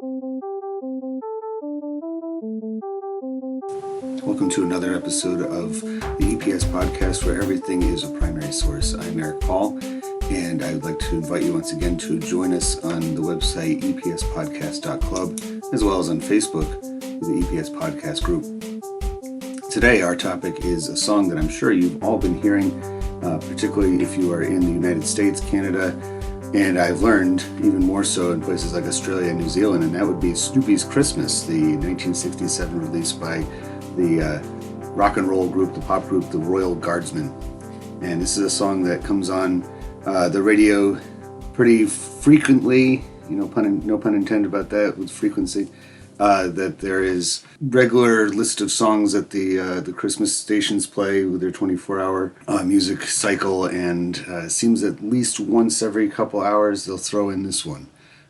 Welcome to another episode of the EPS podcast where everything is a primary source. I'm Eric Paul, and I would like to invite you once again to join us on the website epspodcast.club, as well as on Facebook, the EPS podcast group. Today, our topic is a song that I'm sure you've all been hearing, particularly if you are in the United States, Canada, and I've learned even more so in places like Australia and New Zealand, and that would be Snoopy's Christmas, the 1967 release by the rock and roll group, the pop group, the Royal Guardsmen. And this is a song that comes on the radio pretty frequently, no pun intended about that with frequency, that there is regular list of songs that the Christmas stations play with their 24-hour music cycle, and seems at least once every couple hours they'll throw in this one.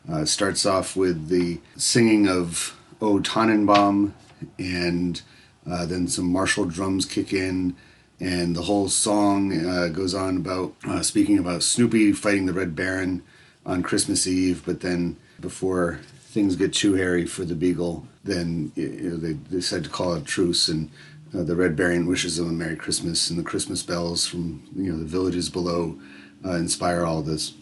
It starts off with the singing of O Tannenbaum, and then some martial drums kick in, and the whole song goes on about speaking about Snoopy fighting the Red Baron on Christmas Eve, but then before things get too hairy for the Beagle, then they decide to call a truce, and the Red Baron wishes them a Merry Christmas, and the Christmas bells from the villages below inspire all of this.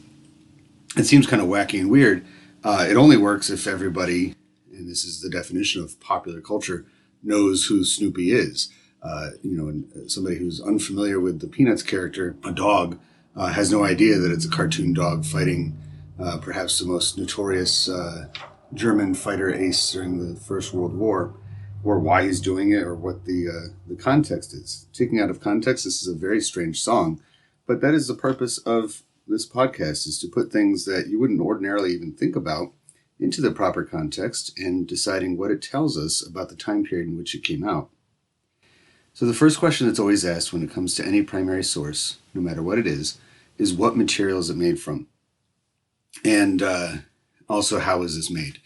It seems kind of wacky and weird. It only works if everybody, and this is the definition of popular culture, knows who Snoopy is. And somebody who's unfamiliar with the Peanuts character, a dog, has no idea that it's a cartoon dog fighting perhaps the most notorious German fighter ace during the First World War, or why he's doing it, or what the context is. Taking out of context, this is a very strange song, but that is the purpose of this podcast, is to put things that you wouldn't ordinarily even think about into the proper context and deciding what it tells us about the time period in which it came out. So the first question that's always asked when it comes to any primary source, no matter what it is what material is it made from? And also, how is this made?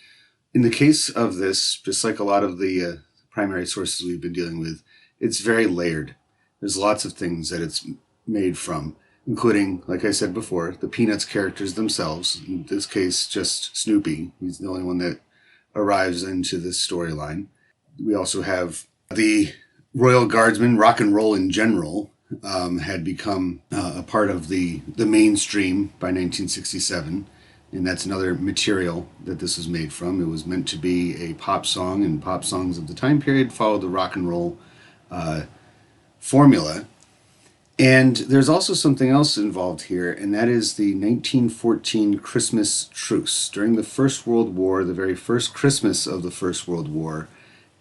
In the case of this, just like a lot of the primary sources we've been dealing with, it's very layered. There's lots of things that it's made from, including, like I said before, the Peanuts characters themselves. In this case, just Snoopy. He's the only one that arrives into this storyline. We also have the Royal Guardsmen. Rock and roll in general had become a part of the mainstream by 1967, and that's another material that this was made from. It was meant to be a pop song, and pop songs of the time period followed the rock and roll formula. And there's also something else involved here, and that is the 1914 Christmas truce. During the First World War, the very first Christmas of the First World War,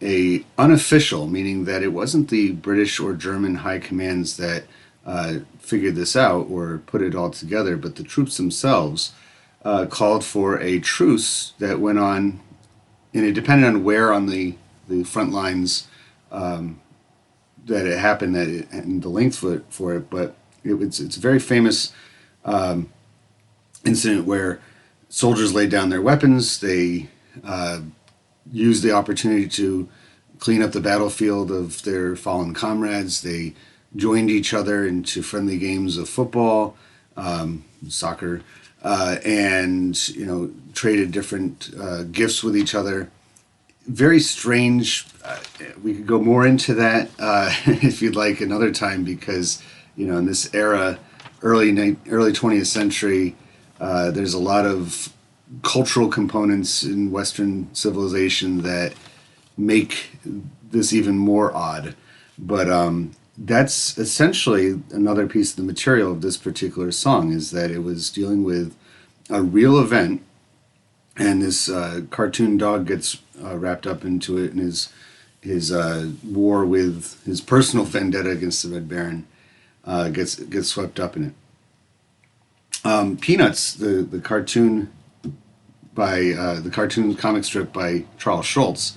a unofficial, meaning that it wasn't the British or German high commands that figured this out or put it all together, but the troops themselves called for a truce that went on, and it depended on where on the front lines that it happened, and the length for it, but it's a very famous incident where soldiers laid down their weapons. They used the opportunity to clean up the battlefield of their fallen comrades. They joined each other into friendly games of football, soccer, and traded different gifts with each other. Very strange. We could go more into that if you'd like another time, because in this era, early 20th century, there's a lot of cultural components in Western civilization that make this even more odd. But that's essentially another piece of the material of this particular song, is that it was dealing with a real event, and this cartoon dog gets wrapped up into it, and his war with his personal vendetta against the Red Baron gets swept up in it. Peanuts, the cartoon the cartoon comic strip by Charles Schulz,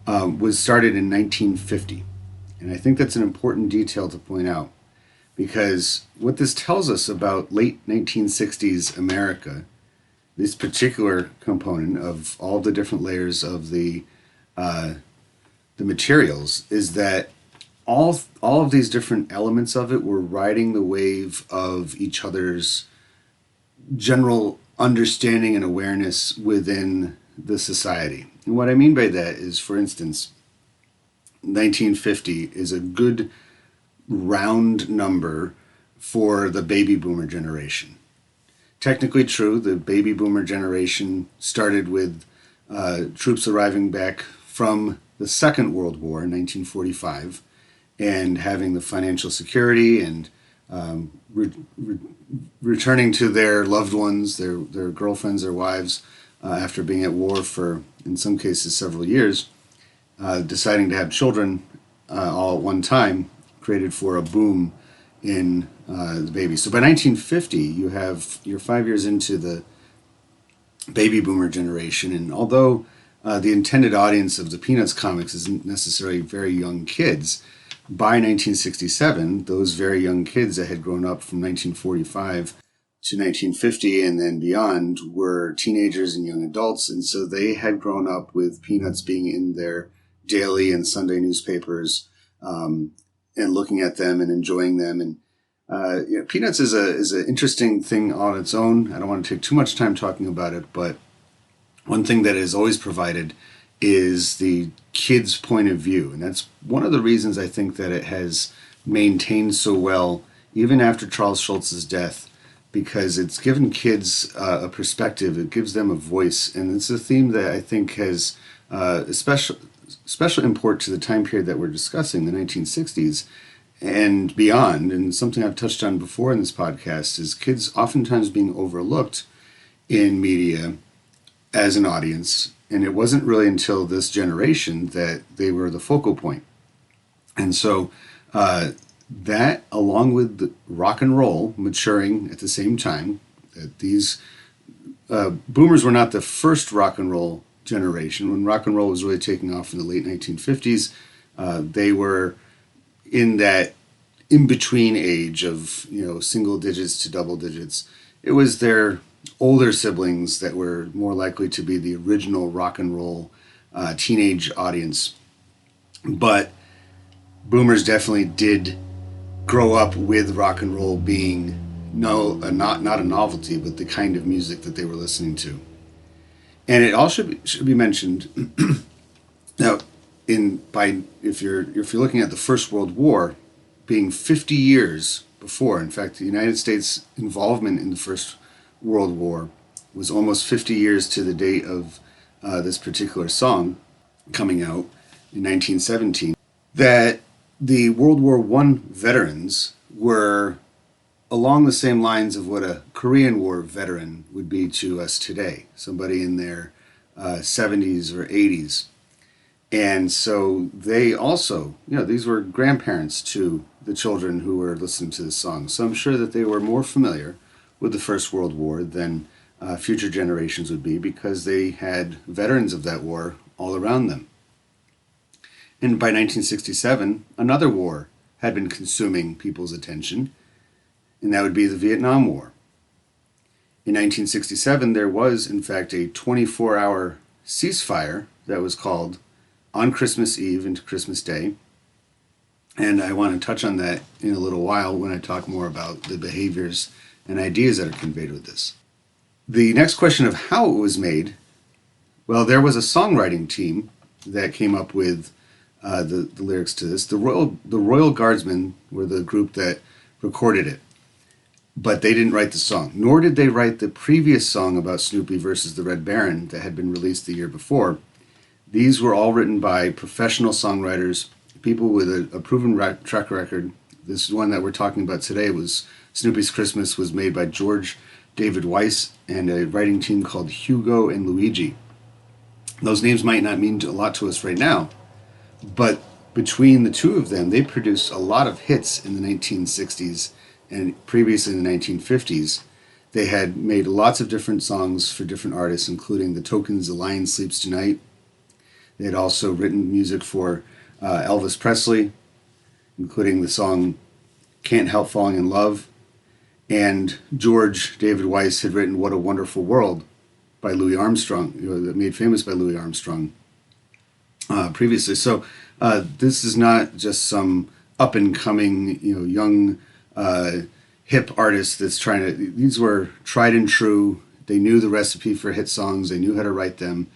was started in 1950, and I think that's an important detail to point out, because what this tells us about late 1960s America, this particular component of all the different layers of the materials, is that all of these different elements of it were riding the wave of each other's general understanding and awareness within the society. And what I mean by that is, for instance, 1950 is a good round number for the baby boomer generation. Technically true, the baby boomer generation started with troops arriving back from the Second World War in 1945 and having the financial security and returning to their loved ones, their girlfriends, their wives, after being at war for, in some cases, several years, deciding to have children all at one time created for a boom in the baby. So by 1950, you're 5 years into the baby boomer generation, and although the intended audience of the Peanuts comics isn't necessarily very young kids, by 1967, those very young kids that had grown up from 1945 to 1950 and then beyond were teenagers and young adults, and so they had grown up with Peanuts being in their daily and Sunday newspapers, and looking at them and enjoying them. And Peanuts is an interesting thing on its own. I don't want to take too much time talking about it, but one thing that is always provided is the kid's point of view, and that's one of the reasons I think that it has maintained so well even after Charles Schulz's death, because it's given kids a perspective, it gives them a voice, and it's a theme that I think has a special import to the time period that we're discussing, the 1960s and beyond. And something I've touched on before in this podcast is kids oftentimes being overlooked in media as an audience, and it wasn't really until this generation that they were the focal point. And so that, along with the rock and roll maturing at the same time, that these boomers were not the first rock and roll generation. When rock and roll was really taking off in the late 1950s, they were in that in-between age of, single digits to double digits. It was their older siblings that were more likely to be the original rock and roll teenage audience. But boomers definitely did grow up with rock and roll being not a novelty, but the kind of music that they were listening to. And it all should be mentioned now. If you're looking at the First World War being 50 years before, in fact, the United States involvement in the First World War was almost 50 years to the date of this particular song coming out in 1917, that the World War I veterans were along the same lines of what a Korean War veteran would be to us today, somebody in their 70s or 80s. And so they also, these were grandparents to the children who were listening to the song. So I'm sure that they were more familiar with the First World War than future generations would be, because they had veterans of that war all around them. And by 1967, another war had been consuming people's attention, and that would be the Vietnam War. In 1967, there was, in fact, a 24-hour ceasefire that was called on Christmas Eve into Christmas Day. And I want to touch on that in a little while when I talk more about the behaviors and ideas that are conveyed with this. The next question of how it was made, well, there was a songwriting team that came up with the lyrics to this. The Royal Guardsmen were the group that recorded it, but they didn't write the song, nor did they write the previous song about Snoopy versus the Red Baron that had been released the year before. These were all written by professional songwriters, people with a proven track record. This one that we're talking about today was Snoopy's Christmas, was made by George David Weiss and a writing team called Hugo and Luigi. Those names might not mean a lot to us right now, but between the two of them, they produced a lot of hits in the 1960s and previously in the 1950s. They had made lots of different songs for different artists, including The Tokens' The Lion Sleeps Tonight. They had also written music for Elvis Presley, including the song Can't Help Falling in Love. And George David Weiss had written What a Wonderful World by Louis Armstrong, made famous by Louis Armstrong previously. So this is not just some up-and-coming, young hip artist that's trying to... These were tried and true. They knew the recipe for hit songs. They knew how to write them.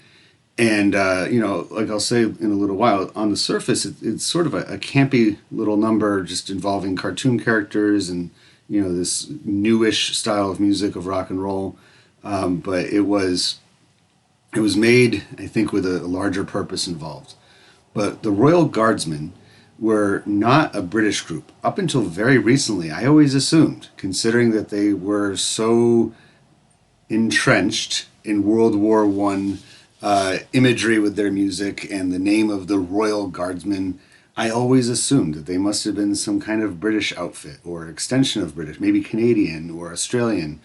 And, like I'll say in a little while, on the surface, it's sort of a campy little number just involving cartoon characters and, this newish style of music of rock and roll. But it was made, I think, with a larger purpose involved. But the Royal Guardsmen were not a British group. Up until very recently, I always assumed, considering that they were so entrenched in World War One imagery with their music and the name of the Royal Guardsmen, I always assumed that they must have been some kind of British outfit or extension of British, maybe Canadian or Australian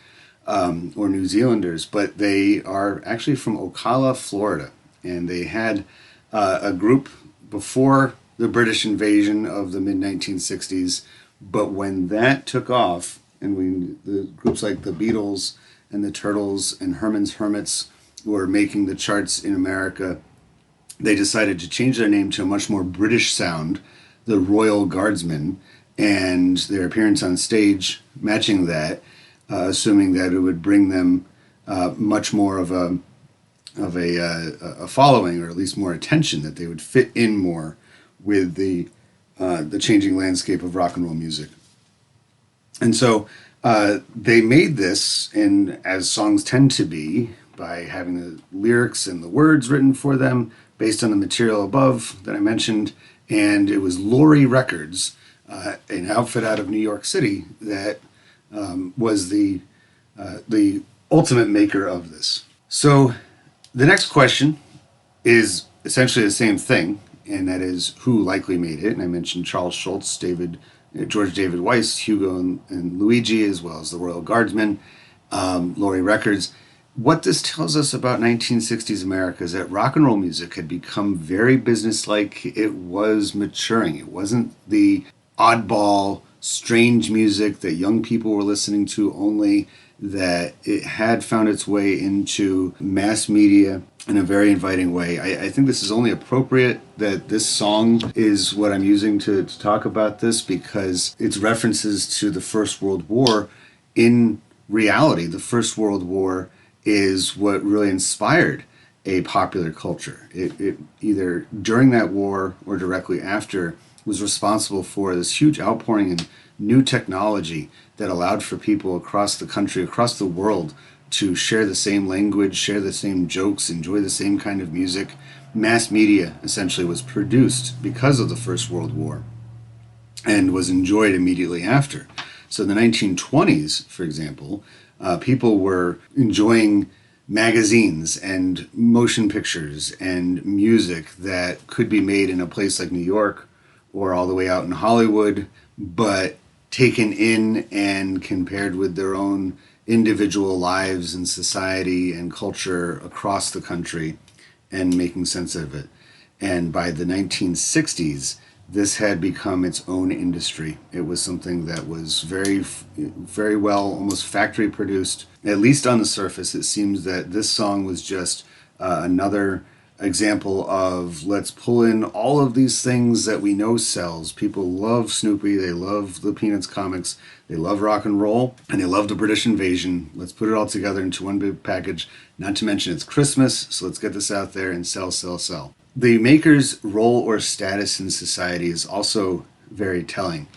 or New Zealanders, but they are actually from Ocala, Florida. And they had a group before the British invasion of the mid-1960s, but when that took off, and the groups like the Beatles and the Turtles and Herman's Hermits were making the charts in America, they decided to change their name to a much more British sound, the Royal Guardsmen, and their appearance on stage matching that, assuming that it would bring them much more of a following, or at least more attention, that they would fit in more with the changing landscape of rock and roll music. And so they made this, and as songs tend to be, by having the lyrics and the words written for them based on the material above that I mentioned. And it was Laurie Records, an outfit out of New York City, that was the ultimate maker of this. So the next question is essentially the same thing, and that is who likely made it. And I mentioned Charles Schultz, George David Weiss, Hugo and Luigi, as well as the Royal Guardsmen, Laurie Records. What this tells us about 1960s America is that rock and roll music had become very businesslike. It was maturing. It wasn't the oddball, strange music that young people were listening to only, that it had found its way into mass media in a very inviting way. I think this is only appropriate that this song is what I'm using to talk about this, because its references to the First World War. In reality, the First World War is what really inspired a popular culture. It either during that war or directly after was responsible for this huge outpouring in new technology that allowed for people across the country, across the world, to share the same language, share the same jokes, enjoy the same kind of music. Mass media essentially was produced because of the First World War and was enjoyed immediately after. So in the 1920s, for example, people were enjoying magazines and motion pictures and music that could be made in a place like New York or all the way out in Hollywood, but taken in and compared with their own individual lives and society and culture across the country and making sense of it. And by the 1960s, this had become its own industry. It was something that was very, very well, almost factory produced. At least on the surface, it seems that this song was just another example of, let's pull in all of these things that we know sells. People love Snoopy, they love the Peanuts comics, they love rock and roll, and they love the British invasion. Let's put it all together into one big package. Not to mention it's Christmas, so let's get this out there and sell, sell, sell. The maker's role or status in society is also very telling.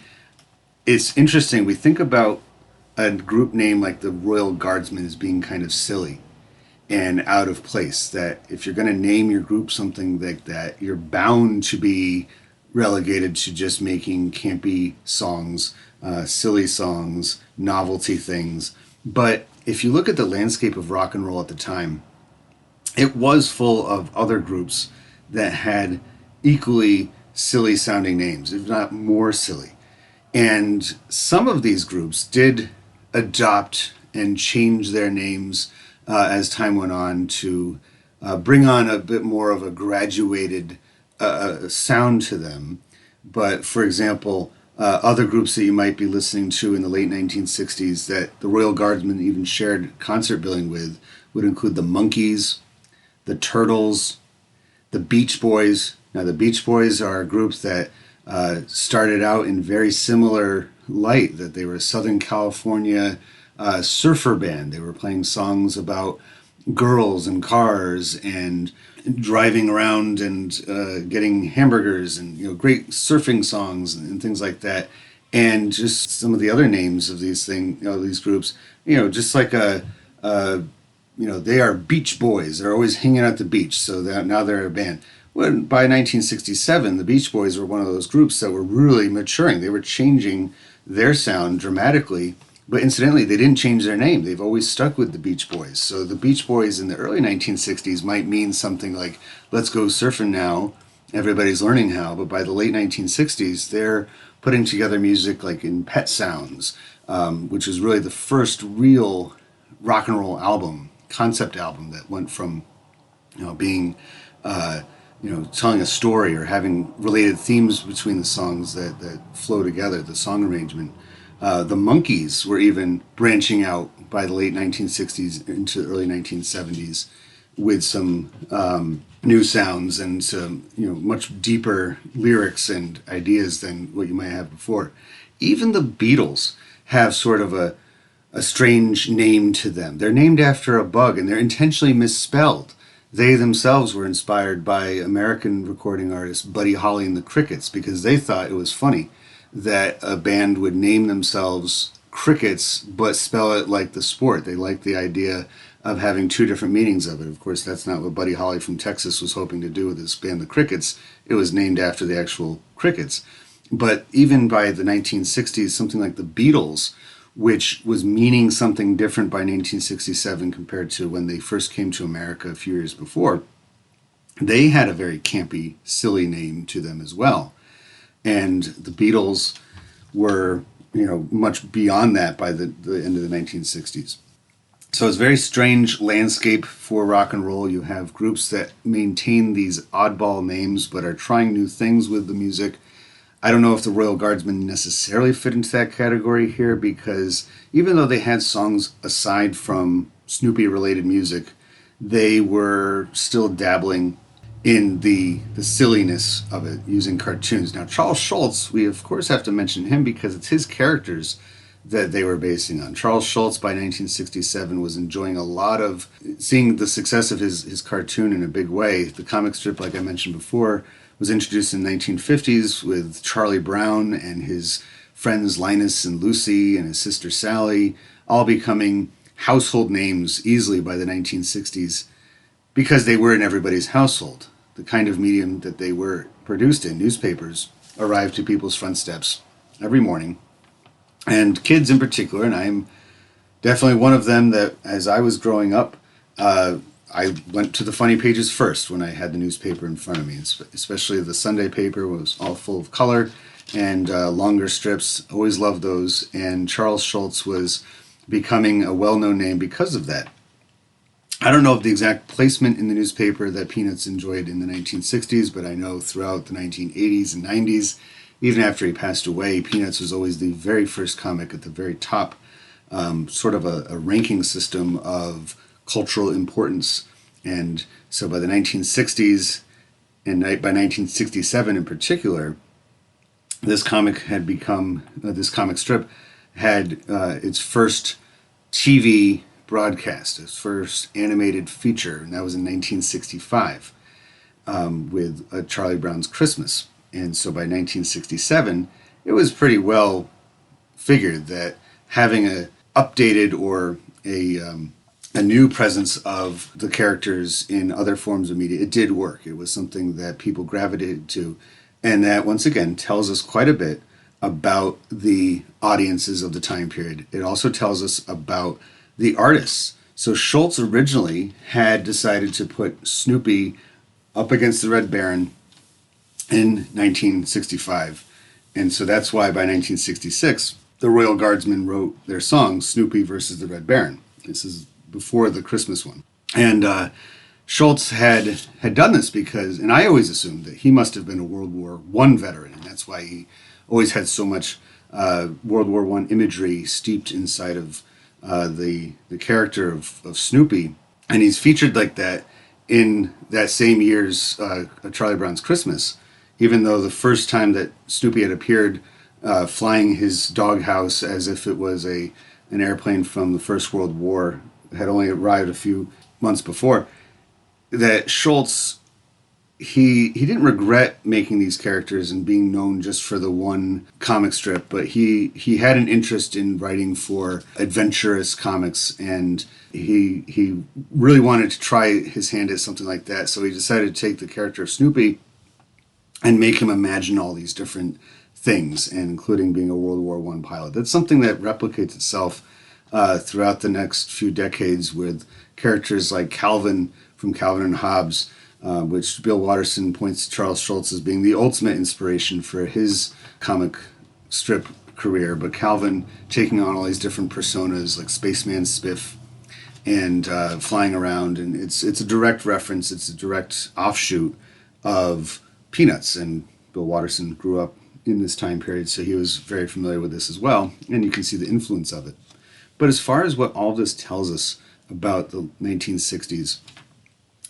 It's interesting, we think about a group name like the Royal Guardsmen as being kind of silly and out of place, that if you're going to name your group something like that, you're bound to be relegated to just making campy songs, silly songs, novelty things. But if you look at the landscape of rock and roll at the time, it was full of other groups that had equally silly sounding names, if not more silly. And some of these groups did adopt and change their names as time went on to bring on a bit more of a graduated sound to them. But for example, other groups that you might be listening to in the late 1960s that the Royal Guardsmen even shared concert billing with would include the Monkees, the Turtles, the Beach Boys. Now, the Beach Boys are a group that started out in very similar light, that they were a Southern California surfer band. They were playing songs about girls and cars and driving around and getting hamburgers and great surfing songs and things like that. And just some of the other names of these these groups, just like they are beach boys. They're always hanging out at the beach. So now they're a band. By 1967, the Beach Boys were one of those groups that were really maturing. They were changing their sound dramatically. But incidentally, they didn't change their name. They've always stuck with the Beach Boys. So the Beach Boys in the early 1960s might mean something like, let's go surfing now. Everybody's learning how. But by the late 1960s, they're putting together music like in Pet Sounds, which is really the first real rock and roll album, concept album that went from being telling a story or having related themes between the songs that flow together, the song arrangement. The Monkees were even branching out by the late 1960s into the early 1970s with some new sounds and some much deeper lyrics and ideas than what you might have before. Even the Beatles have sort of a strange name to them. They're named after a bug and they're intentionally misspelled. They themselves were inspired by American recording artist Buddy Holly and the Crickets because they thought it was funny that a band would name themselves Crickets but spell it like the sport. They liked the idea of having two different meanings of it. Of course, that's not what Buddy Holly from Texas was hoping to do with his band, the Crickets. It was named after the actual crickets. But even by the 1960s, something like the Beatles, which was meaning something different by 1967 compared to when they first came to America a few years before, they had a very campy, silly name to them as well. And the Beatles were, much beyond that by the end of the 1960s. So it's a very strange landscape for rock and roll. You have groups that maintain these oddball names but are trying new things with the music. I don't know if the Royal Guardsmen necessarily fit into that category here because even though they had songs aside from Snoopy-related music, they were still dabbling in the silliness of it, using cartoons. Now, Charles Schulz, we of course have to mention him because it's his characters that they were basing on. Charles Schulz by 1967 was enjoying a lot of seeing the success of his cartoon in a big way. The comic strip, like I mentioned before, was introduced in the 1950s with Charlie Brown and his friends Linus and Lucy and his sister Sally, all becoming household names easily by the 1960s because they were in everybody's household. The kind of medium that they were produced in, newspapers, arrived to people's front steps every morning. And kids in particular, and I'm definitely one of them that as I was growing up, I went to the funny pages first when I had the newspaper in front of me, especially the Sunday paper was all full of color and longer strips. Always loved those. And Charles Schulz was becoming a well-known name because of that. I don't know of the exact placement in the newspaper that Peanuts enjoyed in the 1960s, but I know throughout the 1980s and 90s, even after he passed away, Peanuts was always the very first comic at the very top, sort of a ranking system of cultural importance. And so by the 1960s, and by 1967 in particular, this comic had become, this comic strip had its first TV broadcast, its first animated feature, and that was in 1965 with Charlie Brown's Christmas. And so by 1967, it was pretty well figured that having a updated or a new presence of the characters in other forms of media, it did work. It was something that people gravitated to, and that once again tells us quite a bit about the audiences of the time period. It also tells us about the artists. So Schulz originally had decided to put Snoopy up against the Red Baron in 1965. And so that's why by 1966, the Royal Guardsmen wrote their song, Snoopy versus the Red Baron. This is before the Christmas one. And Schulz had done this because, and I always assumed that he must have been a World War I veteran, and that's why he always had so much World War I imagery steeped inside of the character of Snoopy. And he's featured like that in that same year's Charlie Brown's Christmas, even though the first time that Snoopy had appeared flying his doghouse as if it was an airplane from the First World War had only arrived a few months before, that Schultz, he didn't regret making these characters and being known just for the one comic strip, but he had an interest in writing for adventurous comics, and he really wanted to try his hand at something like that. So he decided to take the character of Snoopy and make him imagine all these different things, and including being a World War I pilot. That's something that replicates itself throughout the next few decades with characters like Calvin from Calvin and Hobbes, which Bill Watterson points to Charles Schultz as being the ultimate inspiration for his comic strip career. But Calvin taking on all these different personas like Spaceman Spiff and flying around, and it's a direct reference, it's a direct offshoot of Peanuts, and Bill Watterson grew up in this time period, so he was very familiar with this as well, and you can see the influence of it. But as far as what all this tells us about the 1960s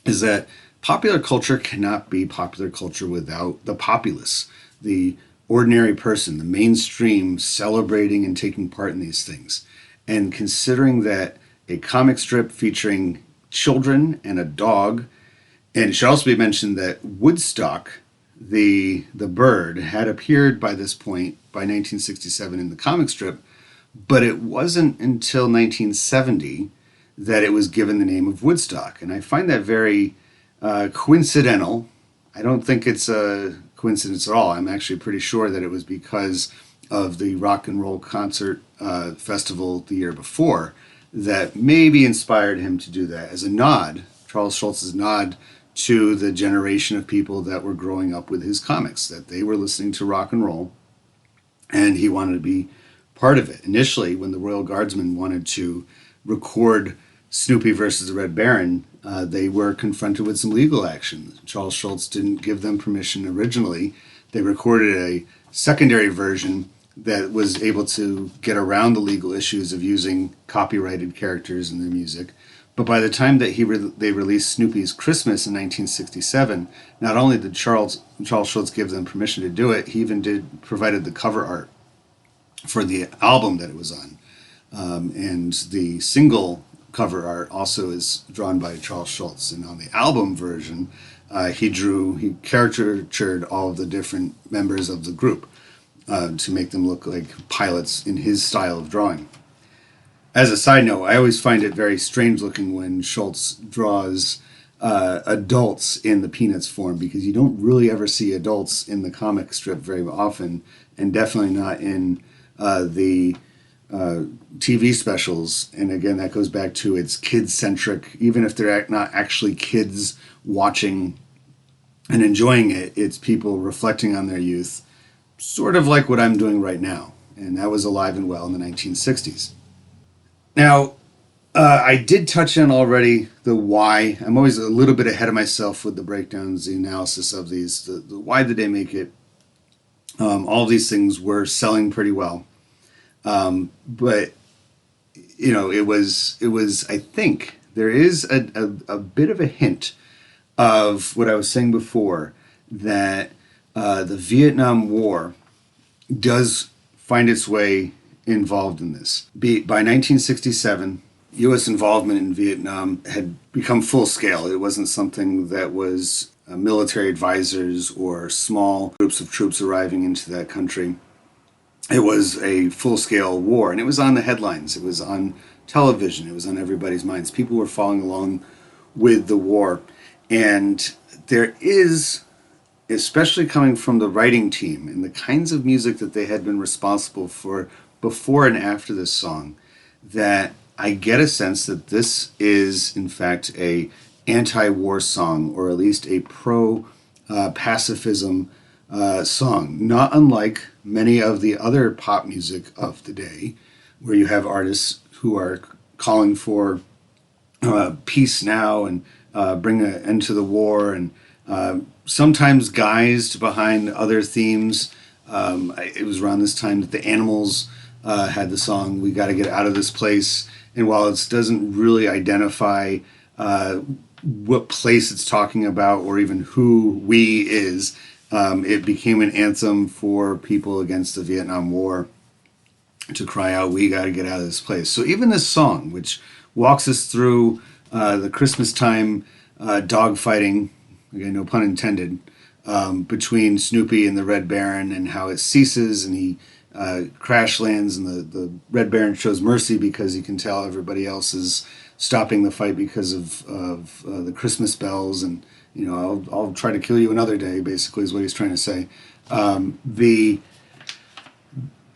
is that popular culture cannot be popular culture without the populace, the ordinary person, the mainstream celebrating and taking part in these things. And considering that a comic strip featuring children and a dog, and it should also be mentioned that Woodstock, the bird, had appeared by this point, by 1967 in the comic strip, but it wasn't until 1970 that it was given the name of Woodstock. And I find that very coincidental. I don't think it's a coincidence at all. I'm actually pretty sure that it was because of the rock and roll concert festival the year before that maybe inspired him to do that as a nod, Charles Schultz's nod to the generation of people that were growing up with his comics, that they were listening to rock and roll, and he wanted to be part of it. Initially, when the Royal Guardsmen wanted to record Snoopy versus the Red Baron, they were confronted with some legal action. Charles Schultz didn't give them permission originally. They recorded a secondary version that was able to get around the legal issues of using copyrighted characters in their music. But by the time that they released Snoopy's Christmas in 1967, not only did Charles Schultz give them permission to do it, he even provided the cover art for the album that it was on. And the single cover art also is drawn by Charles Schultz. And on the album version, he caricatured all of the different members of the group to make them look like pilots in his style of drawing. As a side note, I always find it very strange looking when Schultz draws adults in the Peanuts form, because you don't really ever see adults in the comic strip very often, and definitely not in the TV specials. And again, that goes back to it's kid-centric. Even if they're not actually kids watching and enjoying it, it's people reflecting on their youth, sort of like what I'm doing right now. And that was alive and well in the 1960s. Now, I did touch on already the why. I'm always a little bit ahead of myself with the breakdowns, the analysis of these. The why did they make it? All these things were selling pretty well. But, you know, it was, I think, there is a bit of a hint of what I was saying before, that the Vietnam War does find its way involved in this. By 1967, U.S. involvement in Vietnam had become full scale. It wasn't something that was military advisors or small groups of troops arriving into that country. It was a full-scale war, and it was on the headlines. It was on television. It was on everybody's minds. People were following along with the war. And there is, especially coming from the writing team and the kinds of music that they had been responsible for before and after this song, that I get a sense that this is, in fact, a anti-war song, or at least a pro-pacifism song, not unlike many of the other pop music of the day, where you have artists who are calling for peace now and bring an end to the war, and sometimes guised behind other themes. It was around this time that the Animals had the song "We Gotta Get Out of This Place," and while it doesn't really identify what place it's talking about or even who "we" is, it became an anthem for people against the Vietnam War to cry out, "We gotta get out of this place." So even this song, which walks us through the Christmas time dog fighting, again, no pun intended, between Snoopy and the Red Baron, and how it ceases, and he crash lands, and the Red Baron shows mercy because he can tell everybody else is stopping the fight because of the Christmas bells, and I'll try to kill you another day, basically is what he's trying to say. The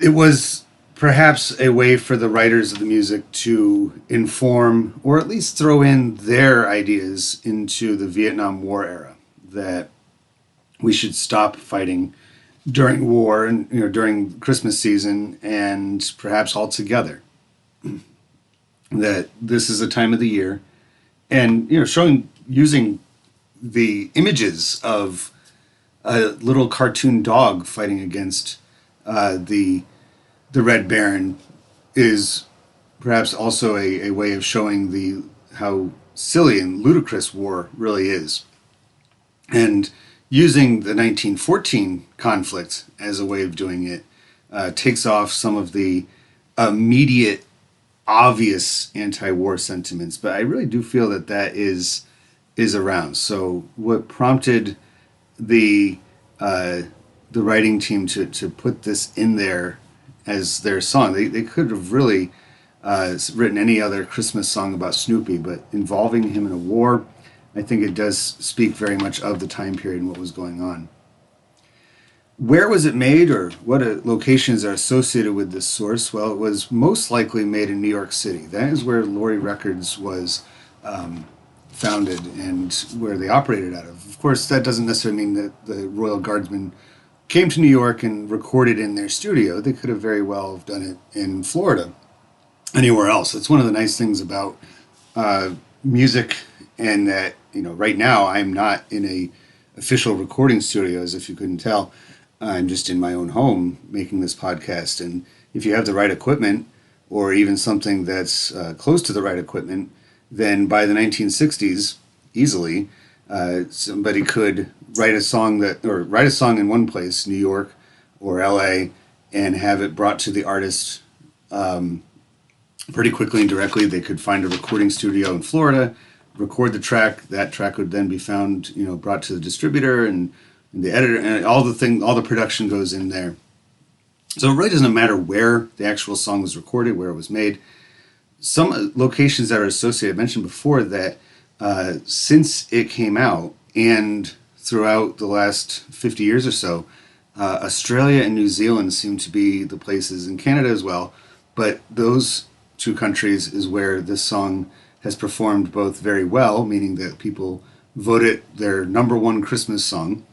It was perhaps a way for the writers of the music to inform or at least throw in their ideas into the Vietnam War era, that we should stop fighting during war and during Christmas season, and perhaps altogether, that this is a time of the year, and showing, using the images of a little cartoon dog fighting against the Red Baron is perhaps also a way of showing the how silly and ludicrous war really is, and using the 1914 conflict as a way of doing it takes off some of the immediate, obvious anti-war sentiments. But I really do feel that that is around. So what prompted the the writing team to put this in there as their song? They could have really written any other Christmas song about Snoopy, but involving him in a war, I think it does speak very much of the time period and what was going on. Where was it made, or what locations are associated with this source? Well, it was most likely made in New York City. That is where Laurie Records was founded and where they operated out of. Of course, that doesn't necessarily mean that the Royal Guardsmen came to New York and recorded in their studio. They could have very well done it in Florida, anywhere else. It's one of the nice things about music, and that right now I'm not in a official recording studio, as if you couldn't tell. I'm just in my own home making this podcast, and if you have the right equipment, or even something that's close to the right equipment, then by the 1960s, easily, somebody could write a song in one place, New York or LA, and have it brought to the artist pretty quickly and directly. They could find a recording studio in Florida, record the track. That track would then be found, brought to the distributor and the editor, and all the production goes in there. So it really doesn't matter where the actual song was recorded, where it was made. Some locations that are associated, I mentioned before that since it came out and throughout the last 50 years or so, Australia and New Zealand seem to be the places, in Canada as well, but those two countries is where this song has performed both very well, meaning that people vote it their number one Christmas song,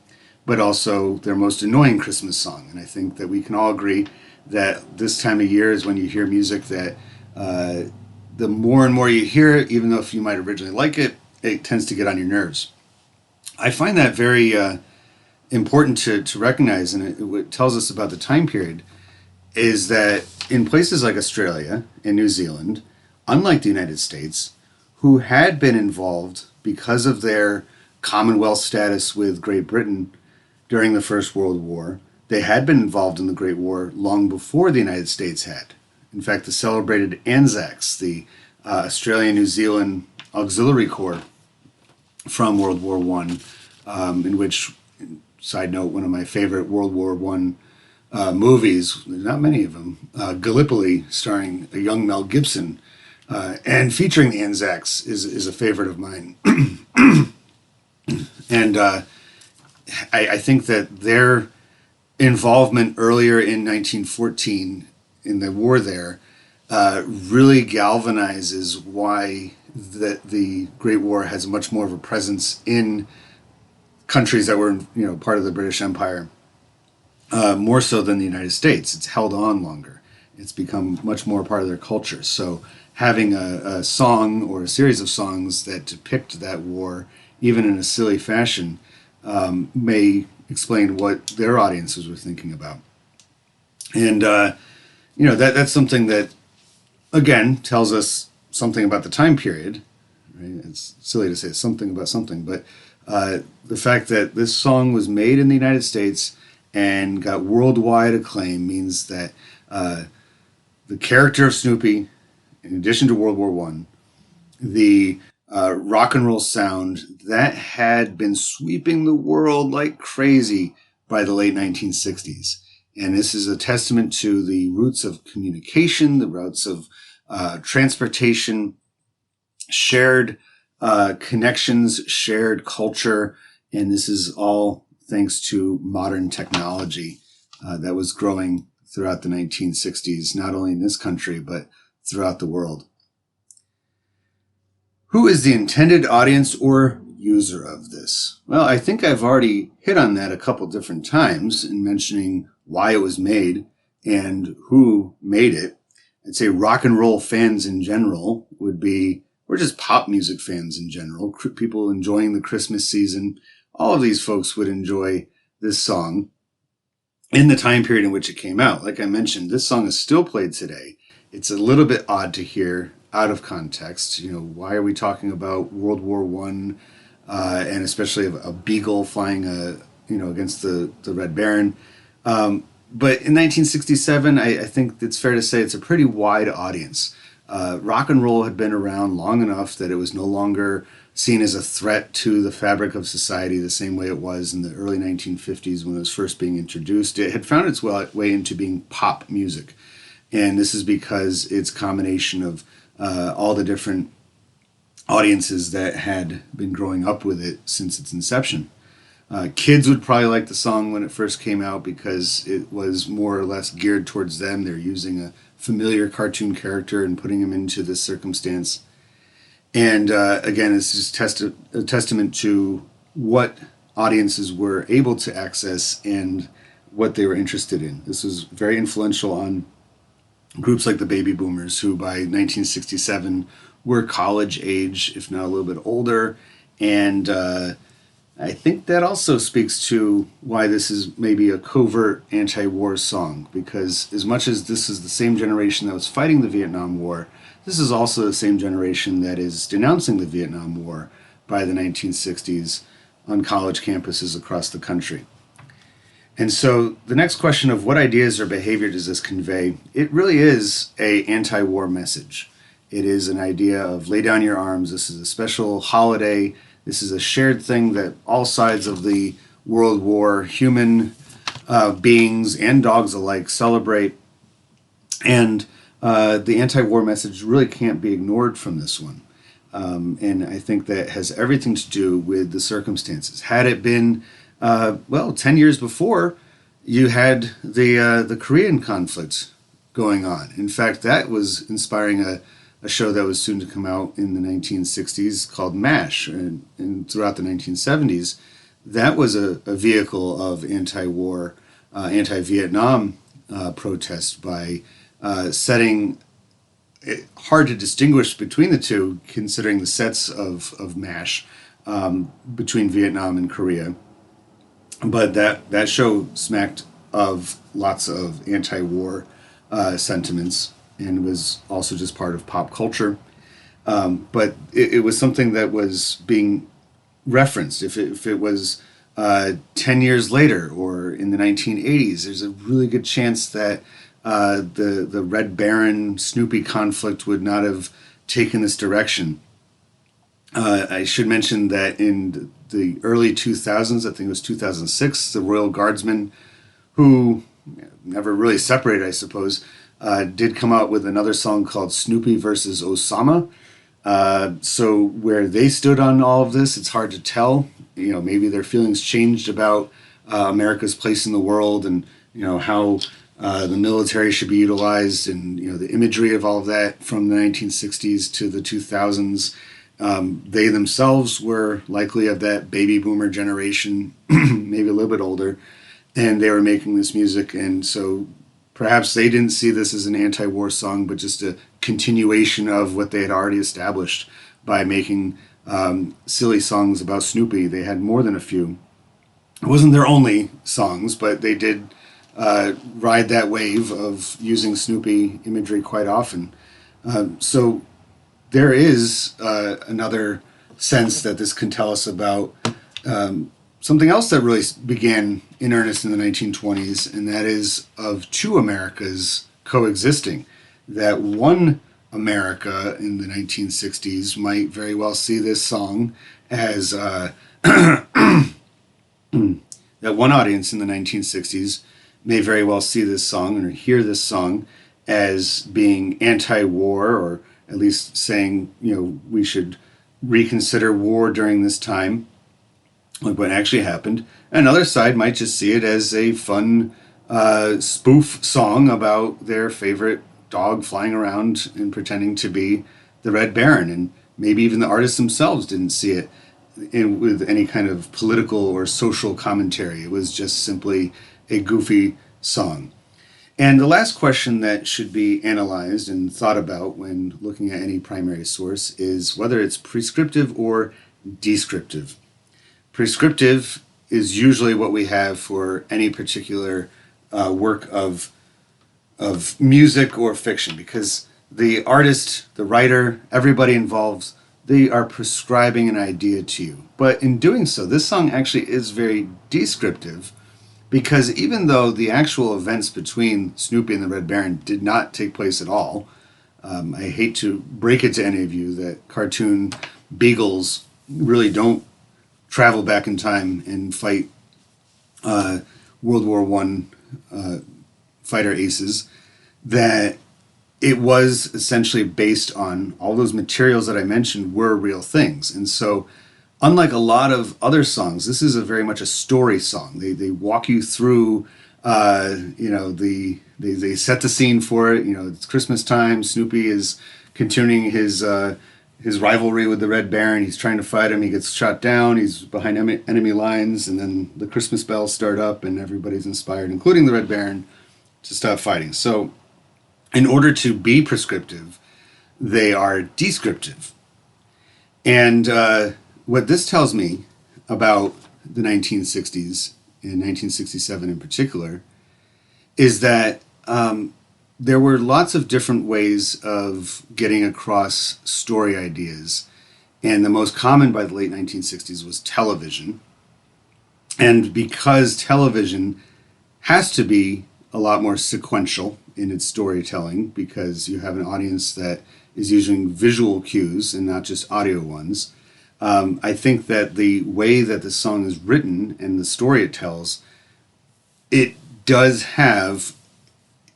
but also their most annoying Christmas song. And I think that we can all agree that this time of year is when you hear music that the more and more you hear it, even though if you might originally like it, it tends to get on your nerves. I find that very important to recognize, and what tells us about the time period is that in places like Australia and New Zealand, unlike the United States, who had been involved because of their Commonwealth status with Great Britain during the First World War, they had been involved in the Great War long before the United States had. In fact, the celebrated Anzacs, the Australia-New Zealand Auxiliary Corps from World War I, in which, side note, one of my favorite World War I movies, there's not many of them, Gallipoli, starring a young Mel Gibson, and featuring the Anzacs is a favorite of mine. And I think that their involvement earlier in 1914 in the war there really galvanizes why the Great War has much more of a presence in countries that were part of the British Empire, more so than the United States. It's held on longer. It's become much more part of their culture. So having a song or a series of songs that depict that war, even in a silly fashion, may explain what their audiences were thinking about. And that's something that, again, tells us something about the time period. Right? It's silly to say something about something, but the fact that this song was made in the United States and got worldwide acclaim means that the character of Snoopy, in addition to World War I, the rock and roll sound that had been sweeping the world like crazy by the late 1960s. And this is a testament to the roots of communication, the roots of transportation, shared connections, shared culture. And this is all thanks to modern technology that was growing throughout the 1960s, not only in this country, but throughout the world. Who is the intended audience or user of this? Well, I think I've already hit on that a couple different times in mentioning why it was made and who made it. I'd say rock and roll fans in general would be, or just pop music fans in general, people enjoying the Christmas season. All of these folks would enjoy this song in the time period in which it came out. Like I mentioned, this song is still played today. It's a little bit odd to hear out of context. Why are we talking about World War One, and especially a beagle flying against the Red Baron? But in 1967, I think it's fair to say it's a pretty wide audience. Rock and roll had been around long enough that it was no longer seen as a threat to the fabric of society the same way it was in the early 1950s when it was first being introduced. It had found its way into being pop music. And this is because it's a combination of all the different audiences that had been growing up with it since its inception. Kids would probably like the song when it first came out because it was more or less geared towards them. They're using a familiar cartoon character and putting him into this circumstance. And again, it's just a testament to what audiences were able to access and what they were interested in. This was very influential on groups like the baby boomers, who by 1967 were college age, if not a little bit older. And I think that also speaks to why this is maybe a covert anti-war song, because as much as this is the same generation that was fighting the Vietnam War, this is also the same generation that is denouncing the Vietnam War by the 1960s on college campuses across the country. And so the next question of what ideas or behavior does this convey? It really is an anti-war message. It is an idea of lay down your arms. This is a special holiday. This is a shared thing that all sides of the World War, human beings and dogs alike, celebrate. And the anti-war message really can't be ignored from this one. And I think that has everything to do with the circumstances. Had it been 10 years before, you had the Korean conflict going on. In fact, that was inspiring a show that was soon to come out in the 1960s called MASH. And throughout the 1970s, that was a vehicle of anti-war, anti-Vietnam protest by setting it hard to distinguish between the two, considering the sets of MASH between Vietnam and Korea. But that show smacked of lots of anti-war sentiments and was also just part of pop culture. But it was something that was being referenced. If it was 10 years later or in the 1980s, there's a really good chance that the Red Baron Snoopy conflict would not have taken this direction. I should mention that in the early 2000s, I think it was 2006, the Royal Guardsmen, who never really separated, I suppose, did come out with another song called Snoopy versus Osama. So where they stood on all of this, it's hard to tell. Maybe their feelings changed about America's place in the world and, how the military should be utilized and, the imagery of all of that from the 1960s to the 2000s. They themselves were likely of that baby boomer generation, maybe a little bit older, and they were making this music. And so perhaps they didn't see this as an anti-war song, but just a continuation of what they had already established by making silly songs about Snoopy. They had more than a few. It wasn't their only songs, but they did ride that wave of using Snoopy imagery quite often. So there is another sense that this can tell us about something else that really began in earnest in the 1920s, and that is of two Americas coexisting. That one America in the 1960s might very well see this song as that one audience in the 1960s may very well see this song or hear this song as being anti-war, or at least saying, we should reconsider war during this time, like what actually happened. Another side might just see it as a fun spoof song about their favorite dog flying around and pretending to be the Red Baron. And maybe even the artists themselves didn't see it with any kind of political or social commentary. It was just simply a goofy song. And the last question that should be analyzed and thought about when looking at any primary source is whether it's prescriptive or descriptive. Prescriptive is usually what we have for any particular work of music or fiction, because the artist, the writer, everybody involved, they are prescribing an idea to you. But in doing so, this song actually is very descriptive, because even though the actual events between Snoopy and the Red Baron did not take place at all, I hate to break it to any of you that cartoon beagles really don't travel back in time and fight World War I fighter aces, that it was essentially based on all those materials that I mentioned were real things. And so unlike a lot of other songs, this is very much a story song. They walk you through, they set the scene for it. It's Christmas time. Snoopy is continuing his rivalry with the Red Baron. He's trying to fight him. He gets shot down. He's behind enemy lines, and then the Christmas bells start up, and everybody's inspired, including the Red Baron, to stop fighting. So in order to be prescriptive, they are descriptive. And what this tells me about the 1960s, and 1967 in particular, is that there were lots of different ways of getting across story ideas. And the most common by the late 1960s was television. And because television has to be a lot more sequential in its storytelling, because you have an audience that is using visual cues and not just audio ones, I think that the way that the song is written and the story it tells, it does have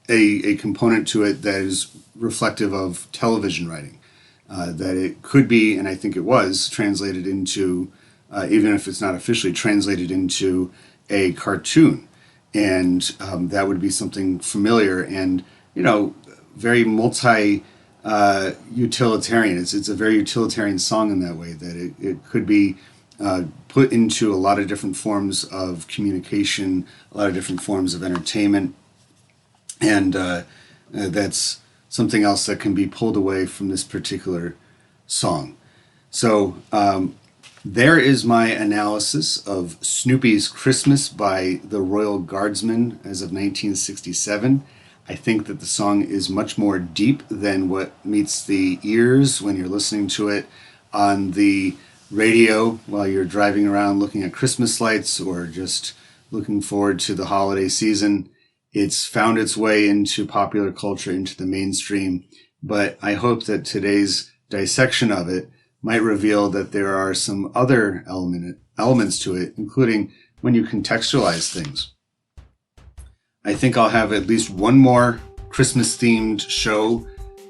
a component to it that is reflective of television writing. That it could be, and I think it was, translated into, even if it's not officially translated into a cartoon. And that would be something familiar and, very utilitarian. It's a very utilitarian song in that way, that it could be put into a lot of different forms of communication, a lot of different forms of entertainment. And that's something else that can be pulled away from this particular song. So there is my analysis of Snoopy's Christmas by the Royal Guardsmen as of 1967. I think that the song is much more deep than what meets the ears when you're listening to it on the radio while you're driving around looking at Christmas lights or just looking forward to the holiday season. It's found its way into popular culture, into the mainstream, but I hope that today's dissection of it might reveal that there are some other elements to it, including when you contextualize things. I think I'll have at least one more Christmas-themed show.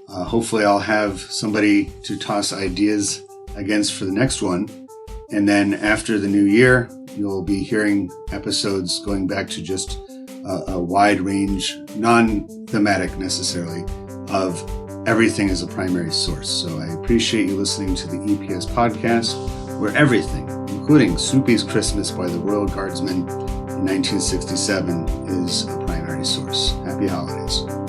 Hopefully I'll have somebody to toss ideas against for the next one. And then after the new year, you'll be hearing episodes going back to just a wide range, non-thematic necessarily, of everything as a primary source. So I appreciate you listening to the EPS podcast, where everything, including Snoopy's Christmas by the Royal Guardsmen in 1967, is a primary source. Happy holidays.